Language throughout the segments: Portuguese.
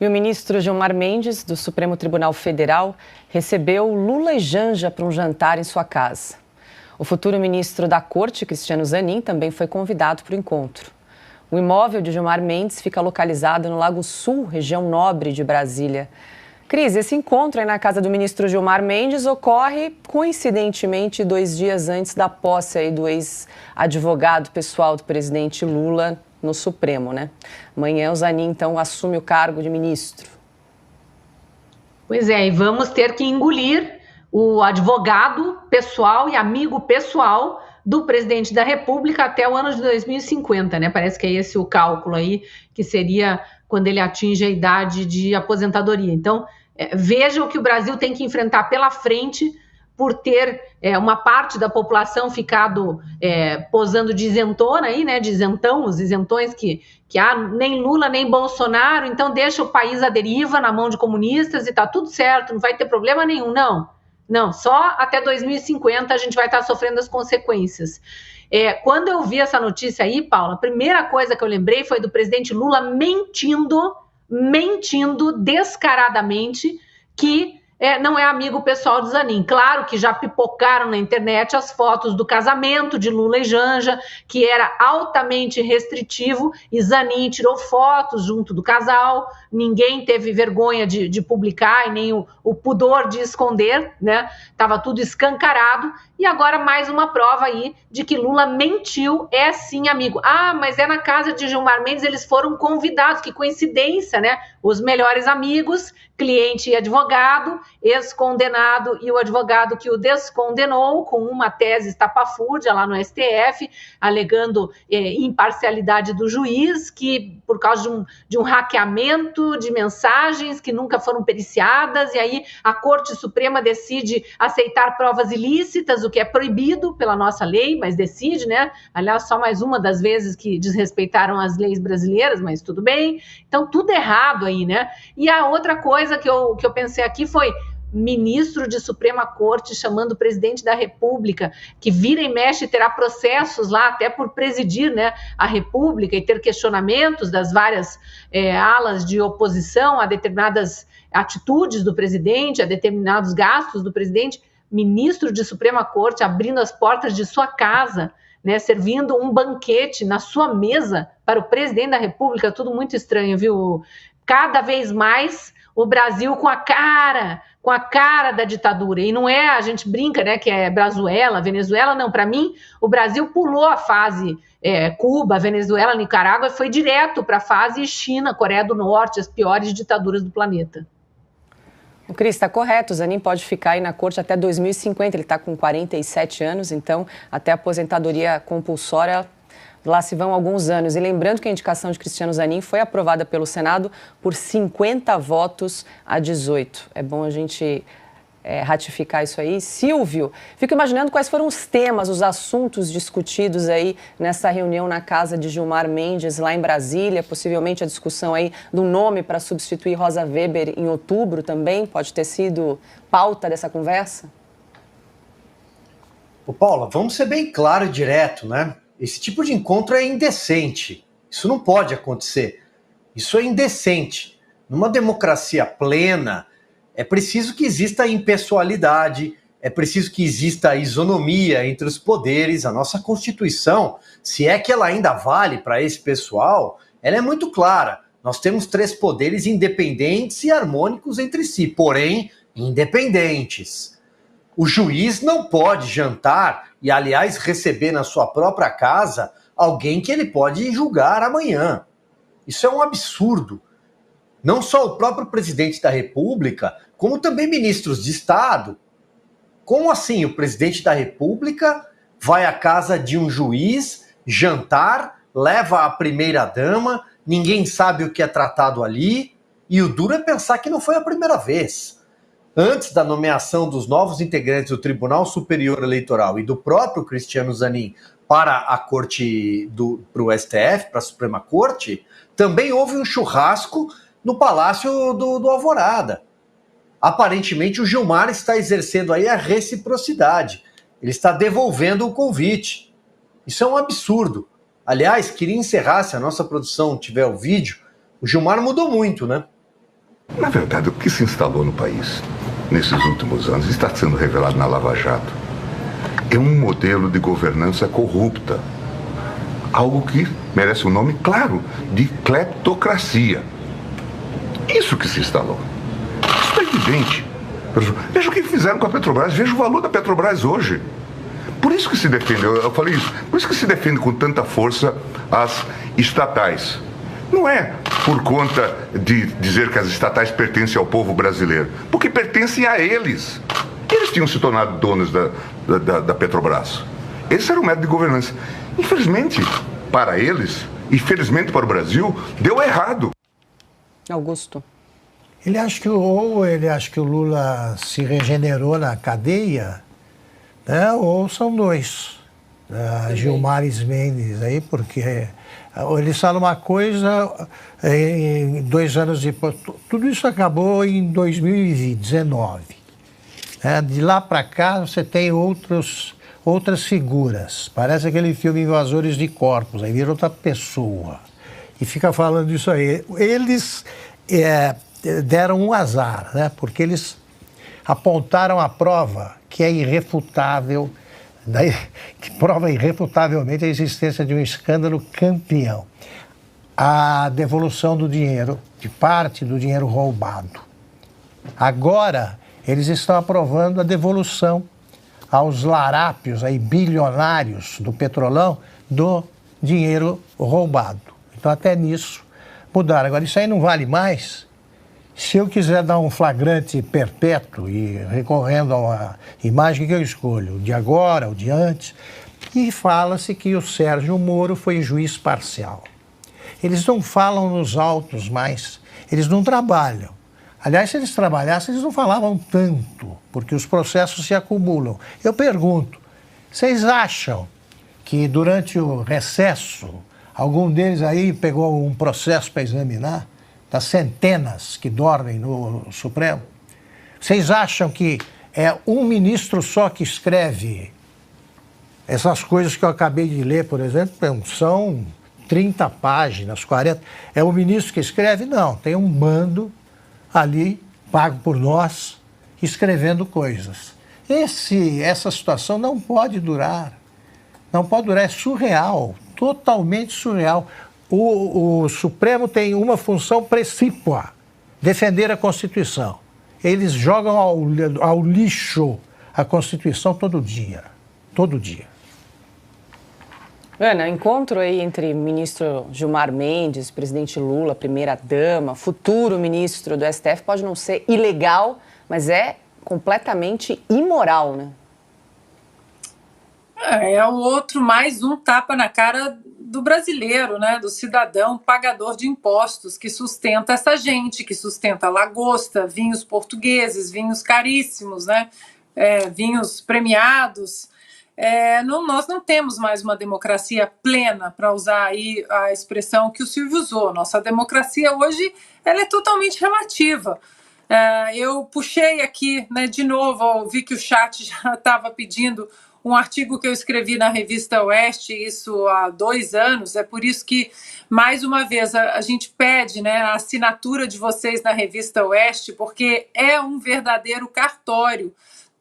E o ministro Gilmar Mendes, do Supremo Tribunal Federal, recebeu Lula e Janja para um jantar em sua casa. O futuro ministro da Corte, Cristiano Zanin, também foi convidado para o encontro. O imóvel de Gilmar Mendes fica localizado no Lago Sul, região nobre de Brasília. Cris, esse encontro aí na casa do ministro Gilmar Mendes ocorre, coincidentemente, 2 dias antes da posse aí do ex-advogado pessoal do presidente Lula no Supremo, né? Amanhã o Zanin, então, assume o cargo de ministro. Pois é, e vamos ter que engolir o advogado pessoal e amigo pessoal do presidente da República até o ano de 2050, né? Parece que é esse o cálculo aí, que seria quando ele atinge a idade de aposentadoria. Então, veja o que o Brasil tem que enfrentar pela frente por ter uma parte da população ficado posando de isentona aí, né? De isentão, os isentões que nem Lula nem Bolsonaro, então deixa o país à deriva na mão de comunistas e tá tudo certo, não vai ter problema nenhum, não. Não, só até 2050 a gente vai estar sofrendo as consequências. Quando eu vi essa notícia aí, Paula, a primeira coisa que eu lembrei foi do presidente Lula mentindo descaradamente que não é amigo pessoal de Zanin. Claro que já pipocaram na internet as fotos do casamento de Lula e Janja, que era altamente restritivo, e Zanin tirou fotos junto do casal, ninguém teve vergonha de publicar e nem o pudor de esconder, né? Estava tudo escancarado, e agora mais uma prova aí de que Lula mentiu, é sim amigo. Ah, mas é na casa de Gilmar Mendes, eles foram convidados, que coincidência, né? Os melhores amigos, cliente e advogado, ex-condenado e o advogado que o descondenou com uma tese estapafúrdia lá no STF, alegando imparcialidade do juiz, que por causa de um hackeamento de mensagens que nunca foram periciadas, e aí a Corte Suprema decide aceitar provas ilícitas, o que é proibido pela nossa lei, mas decide, né? Aliás, só mais uma das vezes que desrespeitaram as leis brasileiras, mas tudo bem. Então, tudo errado aí, né? E a outra coisa que eu pensei aqui foi ministro de Suprema Corte chamando o presidente da República, que vira e mexe terá processos lá, até por presidir, né, a República e ter questionamentos das várias alas de oposição a determinadas atitudes do presidente, a determinados gastos do presidente. Ministro de Suprema Corte abrindo as portas de sua casa, né, servindo um banquete na sua mesa para o presidente da República, tudo muito estranho, viu? Cada vez mais o Brasil com a cara da ditadura, e não a gente brinca, né, que é Brazuela, Venezuela, não, para mim, o Brasil pulou a fase Cuba, Venezuela, Nicarágua, e foi direto para a fase China, Coreia do Norte, as piores ditaduras do planeta. O Cris, está correto, o Zanin pode ficar aí na corte até 2050, ele está com 47 anos, então até a aposentadoria compulsória, lá se vão alguns anos. E lembrando que a indicação de Cristiano Zanin foi aprovada pelo Senado por 50 votos a 18. É bom a gente ratificar isso aí. Silvio, fico imaginando quais foram os temas, os assuntos discutidos aí nessa reunião na casa de Gilmar Mendes, lá em Brasília, possivelmente a discussão aí do nome para substituir Rosa Weber em outubro também, pode ter sido pauta dessa conversa? Ô Paula, vamos ser bem claro e direto, né? Esse tipo de encontro é indecente. Isso não pode acontecer. Isso é indecente. Numa democracia plena, é preciso que exista impessoalidade, é preciso que exista isonomia entre os poderes. A nossa Constituição, se é que ela ainda vale para esse pessoal, ela é muito clara. Nós temos 3 poderes independentes e harmônicos entre si, porém independentes. O juiz não pode jantar e, aliás, receber na sua própria casa alguém que ele pode julgar amanhã. Isso é um absurdo. Não só o próprio presidente da República, como também ministros de Estado. Como assim o presidente da República vai à casa de um juiz, jantar, leva a primeira-dama, ninguém sabe o que é tratado ali, e o duro é pensar que não foi a primeira vez. Antes da nomeação dos novos integrantes do Tribunal Superior Eleitoral e do próprio Cristiano Zanin para a Corte, para o STF, para a Suprema Corte, também houve um churrasco no Palácio do Alvorada. Aparentemente o Gilmar está exercendo aí a reciprocidade. Ele está devolvendo o convite. Isso é um absurdo. Aliás, queria encerrar, se a nossa produção tiver o vídeo, o Gilmar mudou muito, né? Na verdade, o que se instalou no país nesses últimos anos, está sendo revelado na Lava Jato, é um modelo de governança corrupta. Algo que merece o nome, claro, de cleptocracia. Isso que se instalou. Isso é evidente. Veja o que fizeram com a Petrobras, veja o valor da Petrobras hoje. Por isso que se defende, eu falei isso, por isso que se defende com tanta força as estatais. Não é por conta de dizer que as estatais pertencem ao povo brasileiro, porque pertencem a eles. Eles tinham se tornado donos da Petrobras. Esse era o método de governança. Infelizmente, para eles, e felizmente para o Brasil, deu errado. Augusto. Ele acha que o Lula se regenerou na cadeia, né? Ou são dois. Gilmares Mendes aí, porque ele fala uma coisa em 2 anos depois. Tudo isso acabou em 2019. Né? De lá para cá você tem outras figuras. Parece aquele filme Invasores de Corpos, aí vira outra pessoa. E fica falando isso aí. Eles deram um azar, né? Porque eles apontaram a prova que é irrefutável, que prova irrefutavelmente a existência de um escândalo campeão. A devolução do dinheiro, de parte do dinheiro roubado. Agora, eles estão aprovando a devolução aos larápios, aí, bilionários do Petrolão, do dinheiro roubado. Então, até nisso, mudaram. Agora, isso aí não vale mais. Se eu quiser dar um flagrante perpétuo e recorrendo a uma imagem que eu escolho, o de agora, o de antes, e fala-se que o Sérgio Moro foi juiz parcial. Eles não falam nos autos mais, eles não trabalham. Aliás, se eles trabalhassem, eles não falavam tanto, porque os processos se acumulam. Eu pergunto, vocês acham que durante o recesso, algum deles aí pegou um processo para examinar? Das centenas que dormem no Supremo? Vocês acham que é um ministro só que escreve essas coisas que eu acabei de ler, por exemplo? São 30 páginas, 40. É o ministro que escreve? Não, tem um bando ali, pago por nós, escrevendo coisas. Essa situação não pode durar. Não pode durar, é surreal, totalmente surreal. O Supremo tem uma função precípua, defender a Constituição. Eles jogam ao lixo a Constituição todo dia. Todo dia. Ana, encontro aí entre ministro Gilmar Mendes, presidente Lula, primeira-dama, futuro ministro do STF, pode não ser ilegal, mas é completamente imoral, né? É o outro, mais um tapa na cara do brasileiro, né, do cidadão pagador de impostos que sustenta essa gente, que sustenta lagosta, vinhos portugueses, vinhos caríssimos, né, vinhos premiados. Nós não temos mais uma democracia plena, para usar aí a expressão que o Silvio usou. Nossa democracia hoje ela é totalmente relativa. Eu puxei aqui, né, de novo, vi que o chat já estava pedindo um artigo que eu escrevi na revista Oeste, isso há 2 anos. É por isso que, mais uma vez, a gente pede, né, a assinatura de vocês na revista Oeste, porque é um verdadeiro cartório.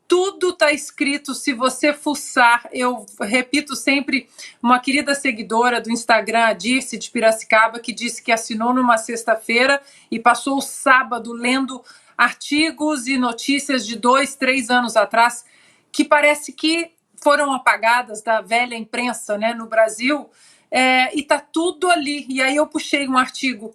Tudo está escrito, se você fuçar. Eu repito sempre, uma querida seguidora do Instagram, a Dirce de Piracicaba, que disse que assinou numa sexta-feira e passou o sábado lendo artigos e notícias de 2, 3 anos atrás, que parece que foram apagadas da velha imprensa, né, no Brasil, e está tudo ali. E aí eu puxei um artigo,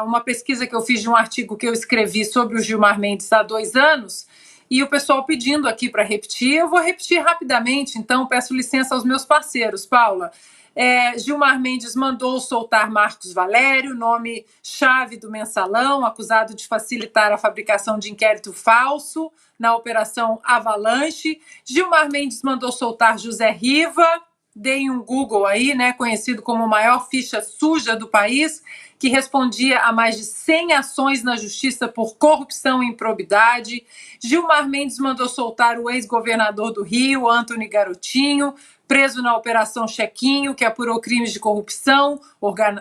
uma pesquisa que eu fiz de um artigo que eu escrevi sobre o Gilmar Mendes há 2 anos, e o pessoal pedindo aqui para repetir. Eu vou repetir rapidamente, então peço licença aos meus parceiros. Paula, Gilmar Mendes mandou soltar Marcos Valério, nome-chave do mensalão, acusado de facilitar a fabricação de inquérito falso na Operação Avalanche. Gilmar Mendes mandou soltar José Riva, deem um Google aí, né, conhecido como a maior ficha suja do país, que respondia a mais de 100 ações na justiça por corrupção e improbidade. Gilmar Mendes mandou soltar o ex-governador do Rio, Antony Garotinho, preso na Operação Chequinho, que apurou crimes de corrupção,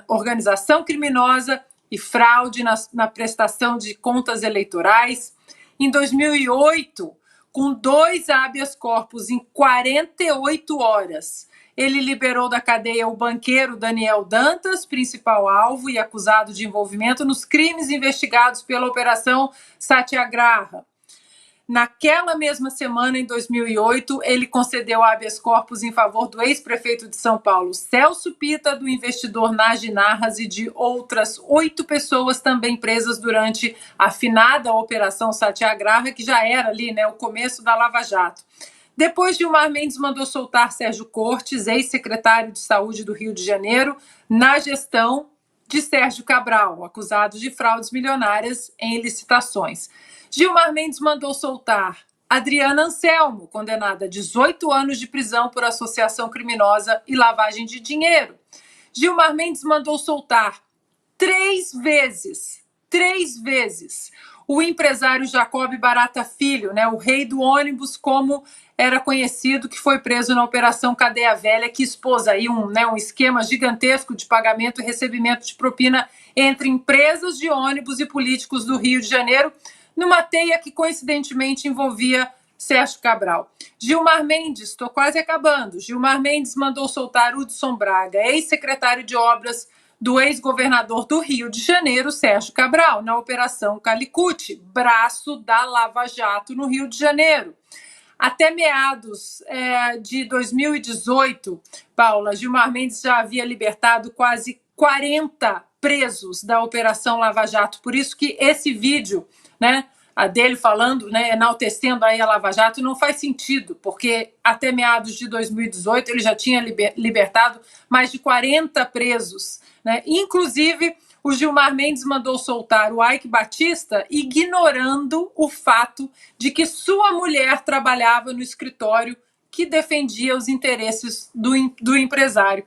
organização criminosa e fraude na prestação de contas eleitorais. Em 2008, com 2 habeas corpus em 48 horas, ele liberou da cadeia o banqueiro Daniel Dantas, principal alvo e acusado de envolvimento nos crimes investigados pela Operação Satyagraha. Naquela mesma semana, em 2008, ele concedeu habeas corpus em favor do ex-prefeito de São Paulo, Celso Pitta, do investidor Nagy Narras e de outras 8 pessoas também presas durante a finada Operação Satyagraha, que já era ali, o começo da Lava Jato. Depois, Gilmar Mendes mandou soltar Sérgio Cortes, ex-secretário de Saúde do Rio de Janeiro, na gestão de Sérgio Cabral, acusado de fraudes milionárias em licitações. Gilmar Mendes mandou soltar Adriana Anselmo, condenada a 18 anos de prisão por associação criminosa e lavagem de dinheiro. Gilmar Mendes mandou soltar 3 vezes, o empresário Jacob Barata Filho, o rei do ônibus, como era conhecido, que foi preso na Operação Cadeia Velha, que expôs aí um esquema gigantesco de pagamento e recebimento de propina entre empresas de ônibus e políticos do Rio de Janeiro, numa teia que coincidentemente envolvia Sérgio Cabral. Gilmar Mendes, estou quase acabando, Gilmar Mendes mandou soltar Hudson Braga, ex-secretário de obras do ex-governador do Rio de Janeiro, Sérgio Cabral, na Operação Calicut, braço da Lava Jato no Rio de Janeiro. Até meados de 2018, Paula, Gilmar Mendes já havia libertado quase 40 presos da Operação Lava Jato. Por isso que esse vídeo, a dele falando, enaltecendo aí a Lava Jato, não faz sentido, porque até meados de 2018 ele já tinha libertado mais de 40 presos, Inclusive, o Gilmar Mendes mandou soltar o Eike Batista, ignorando o fato de que sua mulher trabalhava no escritório que defendia os interesses do empresário.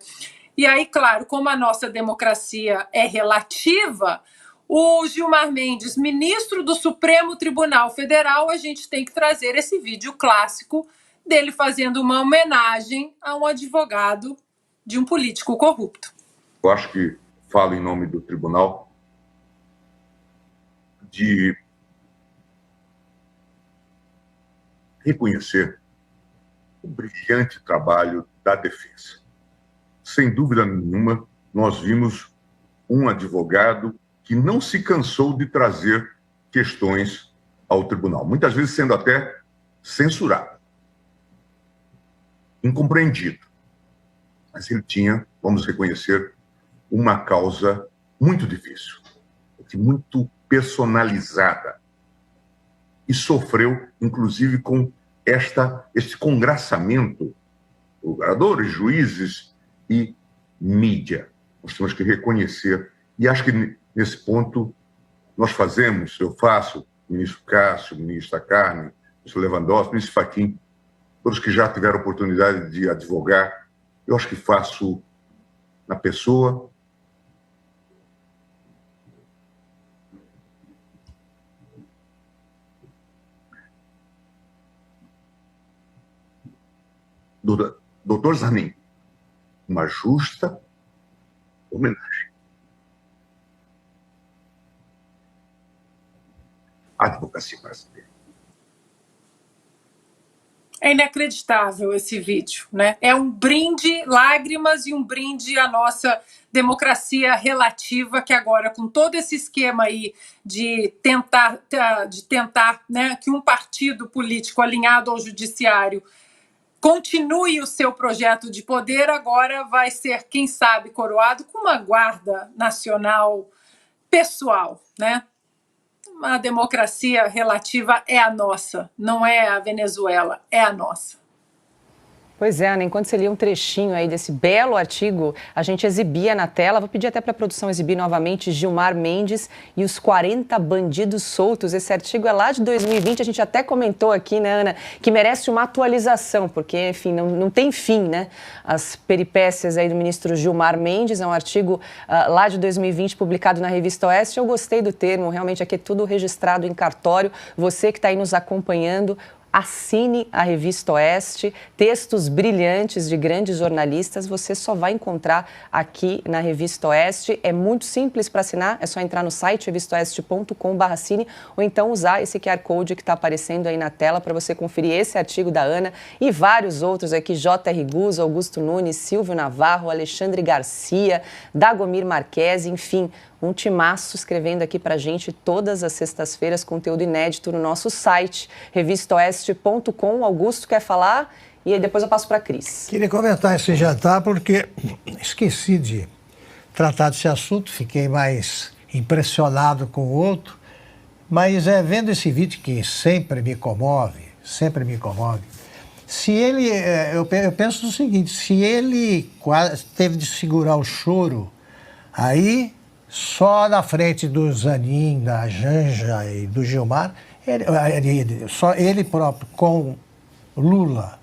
E aí, claro, como a nossa democracia é relativa, o Gilmar Mendes, ministro do Supremo Tribunal Federal, a gente tem que trazer esse vídeo clássico dele fazendo uma homenagem a um advogado de um político corrupto. Eu acho que falo em nome do tribunal de reconhecer o brilhante trabalho da defesa. Sem dúvida nenhuma, nós vimos um advogado que não se cansou de trazer questões ao tribunal, muitas vezes sendo até censurado, incompreendido. Mas ele tinha, vamos reconhecer, uma causa muito difícil, muito personalizada, e sofreu, inclusive, com este congraçamento, procuradores, juízes e mídia. Nós temos que reconhecer, e acho que nesse ponto eu faço, o ministro Cássio, o ministro Carmen, o ministro Lewandowski, o ministro Fachin, todos que já tiveram oportunidade de advogar, eu acho que faço na pessoa do Dr. Zanin uma justa homenagem. A advocacia brasileira. É inacreditável esse vídeo, É um brinde, lágrimas e um brinde à nossa democracia relativa, que agora, com todo esse esquema aí de tentar que um partido político alinhado ao judiciário continue o seu projeto de poder, agora vai ser, quem sabe, coroado com uma guarda nacional pessoal, A democracia relativa é a nossa, não é a Venezuela, é a nossa. Pois é, Ana, enquanto você lia um trechinho aí desse belo artigo, a gente exibia na tela, vou pedir até para a produção exibir novamente, Gilmar Mendes e os 40 bandidos soltos. Esse artigo é lá de 2020, a gente até comentou aqui, Ana, que merece uma atualização, porque, enfim, não tem fim, As peripécias aí do ministro Gilmar Mendes, é um artigo lá de 2020, publicado na Revista Oeste. Eu gostei do termo, realmente aqui é tudo registrado em cartório. Você que está aí nos acompanhando, assine a Revista Oeste, textos brilhantes de grandes jornalistas, você só vai encontrar aqui na Revista Oeste. É muito simples para assinar, é só entrar no site revistaoeste.com/assine ou então usar esse QR Code que está aparecendo aí na tela para você conferir esse artigo da Ana e vários outros aqui, J.R. Guzzo, Augusto Nunes, Silvio Navarro, Alexandre Garcia, Dagomir Marquesi, enfim, um timaço escrevendo aqui pra gente todas as sextas-feiras, conteúdo inédito no nosso site, revistaoeste.com. Augusto quer falar e aí depois eu passo para a Cris. Queria comentar esse jantar porque esqueci de tratar desse assunto, fiquei mais impressionado com o outro, mas vendo esse vídeo que sempre me comove, se ele, eu penso o seguinte, se ele quase teve de segurar o choro, aí só na frente do Zanin, da Janja e do Gilmar, só ele próprio com Lula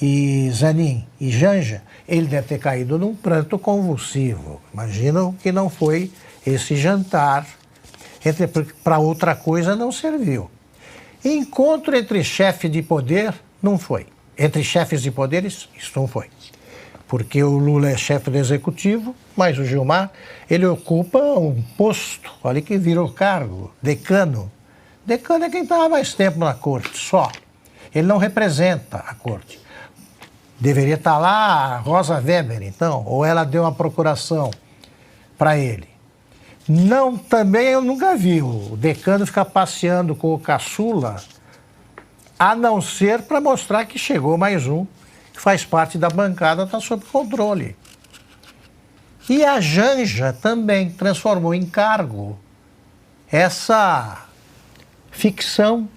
e Zanin e Janja, ele deve ter caído num pranto convulsivo. Imagina que não foi esse jantar, para outra coisa não serviu. Encontro entre chefe de poder, não foi. Entre chefes de poderes, isso não foi. Porque o Lula é chefe do executivo, mas o Gilmar, ele ocupa um posto, olha que virou cargo, decano. Decano é quem está há mais tempo na corte, só. Ele não representa a corte. Deveria estar lá a Rosa Weber, então, ou ela deu uma procuração para ele. Não, também eu nunca vi o decano ficar passeando com o caçula, a não ser para mostrar que chegou mais um, que faz parte da bancada, está sob controle. E a Janja também transformou em cargo essa ficção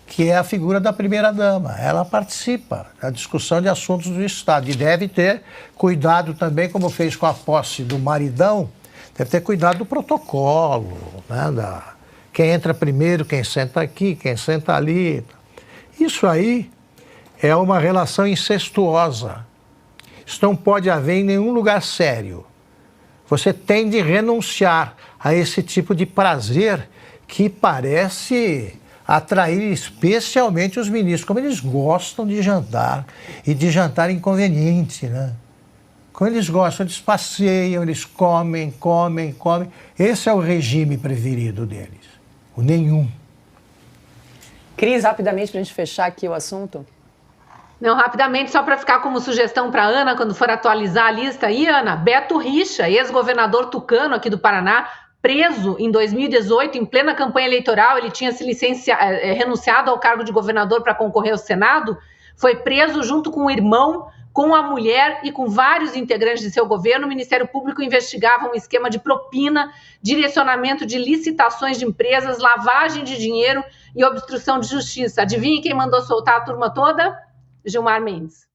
que é a figura da primeira-dama. Ela participa da discussão de assuntos do Estado e deve ter cuidado também, como fez com a posse do maridão, deve ter cuidado do protocolo, né, quem entra primeiro, quem senta aqui, quem senta ali. Isso aí é uma relação incestuosa. Isso não pode haver em nenhum lugar sério. Você tem de renunciar a esse tipo de prazer que parece atrair especialmente os ministros, como eles gostam de jantar, e de jantar inconveniente, né? Como eles gostam, eles passeiam, eles comem. Esse é o regime preferido deles, o nenhum. Cris, rapidamente para a gente fechar aqui o assunto. Não, rapidamente, só para ficar como sugestão para Ana, quando for atualizar a lista aí, Ana, Beto Richa, ex-governador tucano aqui do Paraná, preso em 2018, em plena campanha eleitoral, ele tinha se renunciado ao cargo de governador para concorrer ao Senado, foi preso junto com o irmão, com a mulher e com vários integrantes de seu governo. O Ministério Público investigava um esquema de propina, direcionamento de licitações de empresas, lavagem de dinheiro e obstrução de justiça. Adivinhe quem mandou soltar a turma toda? Gilmar Mendes.